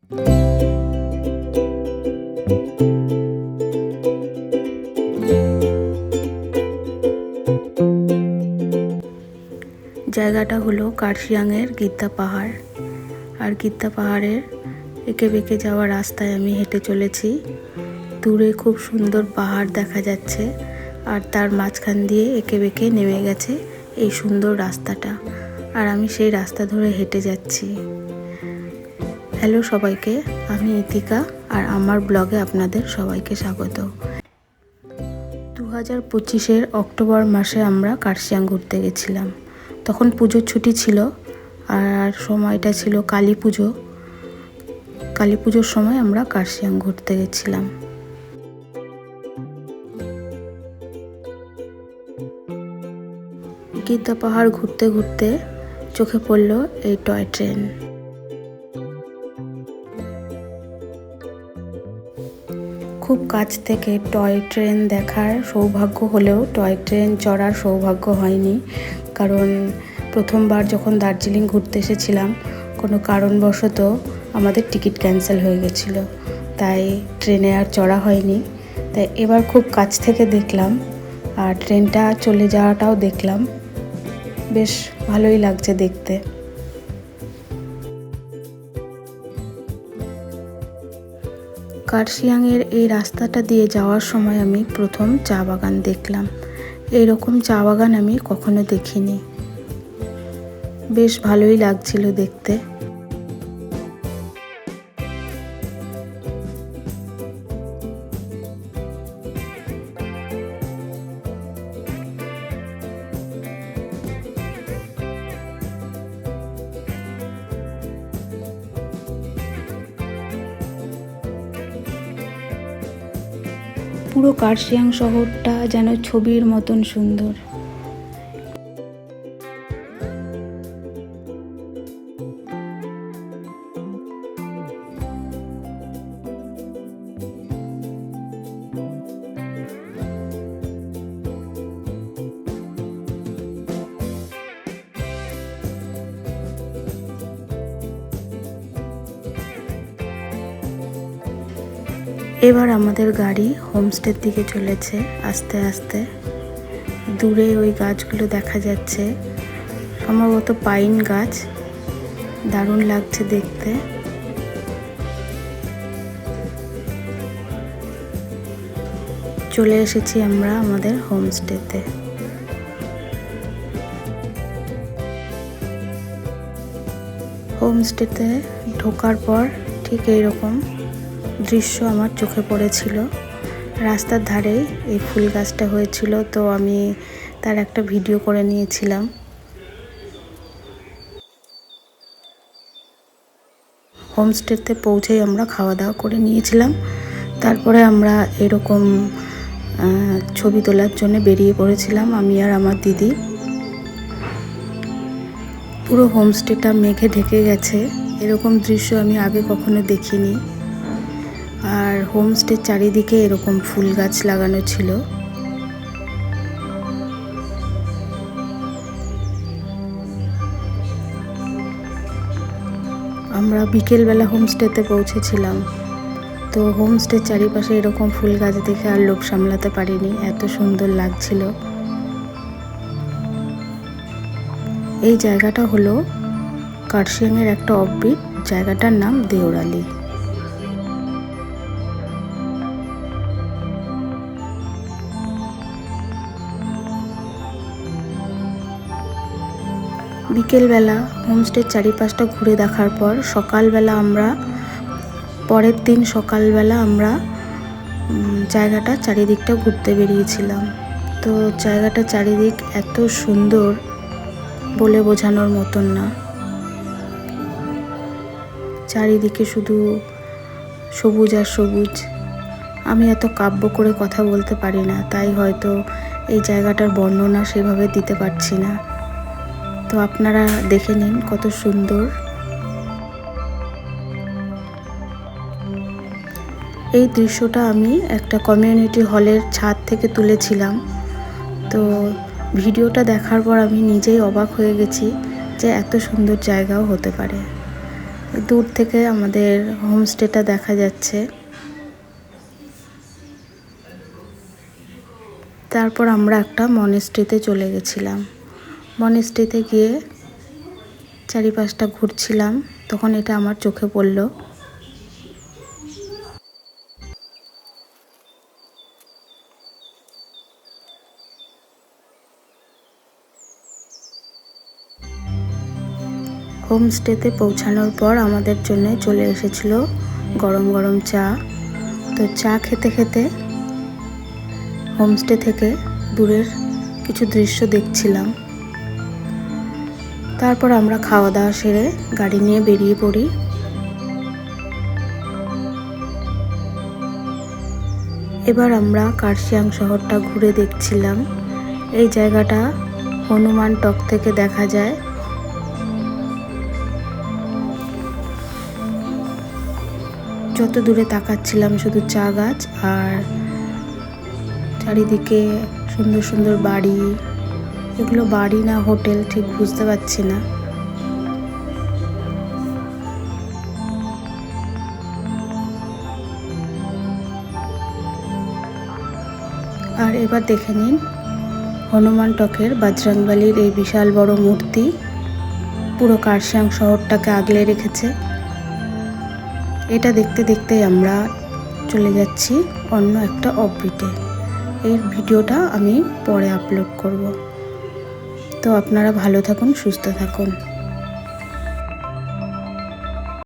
জায়গাটা হলো কার্শিয়াংয়ের গিদ্দা পাহাড়। আর গিদ্দা পাহাড়ের এঁকে বেঁকে যাওয়া রাস্তায় আমি হেঁটে চলেছি। দূরে খুব সুন্দর পাহাড় দেখা যাচ্ছে, আর তার মাঝখান দিয়ে এঁকে বেঁকে নেমে গেছে এই সুন্দর রাস্তাটা, আর আমি সেই রাস্তা ধরে হেঁটে যাচ্ছি। হ্যালো সবাইকে, আমি ইতিকা, আর আমার ব্লগে আপনাদের সবাইকে স্বাগত। 2025-এর অক্টোবর মাসে আমরা কার্শিয়াং ঘুরতে গেছিলাম। তখন পুজোর ছুটি ছিল, আর সময়টা ছিল কালী পুজো। কালী পুজোর সময় আমরা কার্শিয়াং ঘুরতে গেছিলাম। গিদ্দা পাহাড় ঘুরতে ঘুরতে চোখে পড়ল এই টয় ট্রেন। খুব কাছ থেকে টয় ট্রেন দেখার সৌভাগ্য হলেও টয় ট্রেন চড়ার সৌভাগ্য হয়নি, কারণ প্রথমবার যখন দার্জিলিং ঘুরতে এসেছিলাম কোনো কারণবশত আমাদের টিকিট ক্যান্সেল হয়ে গেছিলো, তাই ট্রেনে আর চড়া হয়নি। তাই এবার খুব কাছ থেকে দেখলাম, আর ট্রেনটা চলে যাওয়াটাও দেখলাম। বেশ ভালোই লাগছে দেখতে। কার্শিয়াংয়ের এই রাস্তাটা দিয়ে যাওয়ার সময় আমি প্রথম চা বাগান দেখলাম। এইরকম চা বাগান আমি কখনো দেখিনি। বেশ ভালোই লাগছিল দেখতে। পুরো কার্শিয়াং শহরটা যেন ছবির মতন সুন্দর। এবার আমাদের গাড়ি হোমস্টের দিকে চলেছে আস্তে আস্তে। দূরে ওই গাছগুলো দেখা যাচ্ছে, সম্ভবত পাইন গাছ। দারুণ লাগছে দেখতে। চলে এসেছি আমরা আমাদের হোমস্টেতে। হোমস্টেতে ঢোকার পর ঠিক এইরকম দৃশ্য আমার চোখে পড়েছিল। রাস্তার ধারেই এই ফুল গাছটা হয়েছিল, তো আমি তার একটা ভিডিও করে নিয়েছিলাম। হোমস্টেতে পৌঁছেই আমরা খাওয়া দাওয়া করে নিয়েছিলাম। তারপরে আমরা এরকম ছবি তোলার জন্য বেরিয়ে পড়েছিলাম, আমি আর আমার দিদি। পুরো হোমস্টেটা মেঘে ঢেকে গেছে, এরকম দৃশ্য আমি আগে কখনো দেখিনি। আর হোমস্টের চারিদিকে এরকম ফুল গাছ লাগানো ছিল। আমরা বিকেলবেলা হোমস্টেতে পৌঁছেছিলাম, তো হোমস্টের চারিপাশে এরকম ফুল গাছ দেখে আর লোভ সামলাতে পারিনি, এত সুন্দর লাগছিল। এই জায়গাটা হলো কার্শিয়াংয়ের একটা অফবিট, জায়গাটার নাম দেওরালি। বিকেলবেলা হোমস্টের চারিপাশটা ঘুরে দেখার পর পরের দিন সকালবেলা আমরা জায়গাটা চারিদিকটা ঘুরতে বেরিয়েছিলাম। তো জায়গাটা চারিদিক এত সুন্দর বলে বোঝানোর মতন না। চারিদিকে শুধু সবুজ আর সবুজ। আমি এত কাব্য করে কথা বলতে পারি না, তাই হয়তো এই জায়গাটার বর্ণনা সেভাবে দিতে পারছি না। তো আপনারা দেখে নিন কত সুন্দর। এই দৃশ্যটা আমি একটা কমিউনিটি হলের ছাদ থেকে তুলেছিলাম। তো ভিডিওটা দেখার পর আমি নিজেই অবাক হয়ে গেছি যে এত সুন্দর জায়গাও হতে পারে। দূর থেকে আমাদের হোমস্টেটা দেখা যাচ্ছে। তারপর আমরা একটা মনেস্ট্রিতে চলে গেছিলাম। মনেস্ট্রিতে গিয়ে চারিপাশটা ঘুরছিলাম, তখন এটা আমার চোখে পড়লো। হোমস্টেতে পৌঁছানোর পর আমাদের জন্য চলে এসেছিল গরম গরম চা। তো চা খেতে খেতে হোমস্টে থেকে দূরের কিছু দৃশ্য দেখছিলাম। তারপর আমরা খাওয়া দাওয়া সেরে গাড়ি নিয়ে বেরিয়ে পড়ি। এবার আমরা কার্শিয়াং শহরটা ঘুরে দেখছিলাম। এই জায়গাটা হনুমান টক থেকে দেখা যায়। যত দূরে তাকাচ্ছিলাম শুধু চা গাছ আর চারিদিকে সুন্দর সুন্দর বাড়ি। এগুলো বাড়ি না হোটেল ঠিক বুঝতে পারছি না। আর এবার দেখে নিন হনুমান টকের বজরংবলীর এই বিশাল বড় মূর্তি পুরো কার্শিয়াং শহরটাকে আগলে রেখেছে। এটা দেখতে দেখতেই আমরা চলে যাচ্ছি অন্য একটা অফবিটে। এর ভিডিওটা আমি পরে আপলোড করব। তো আপনারা ভালো থাকুন, সুস্থ থাকুন।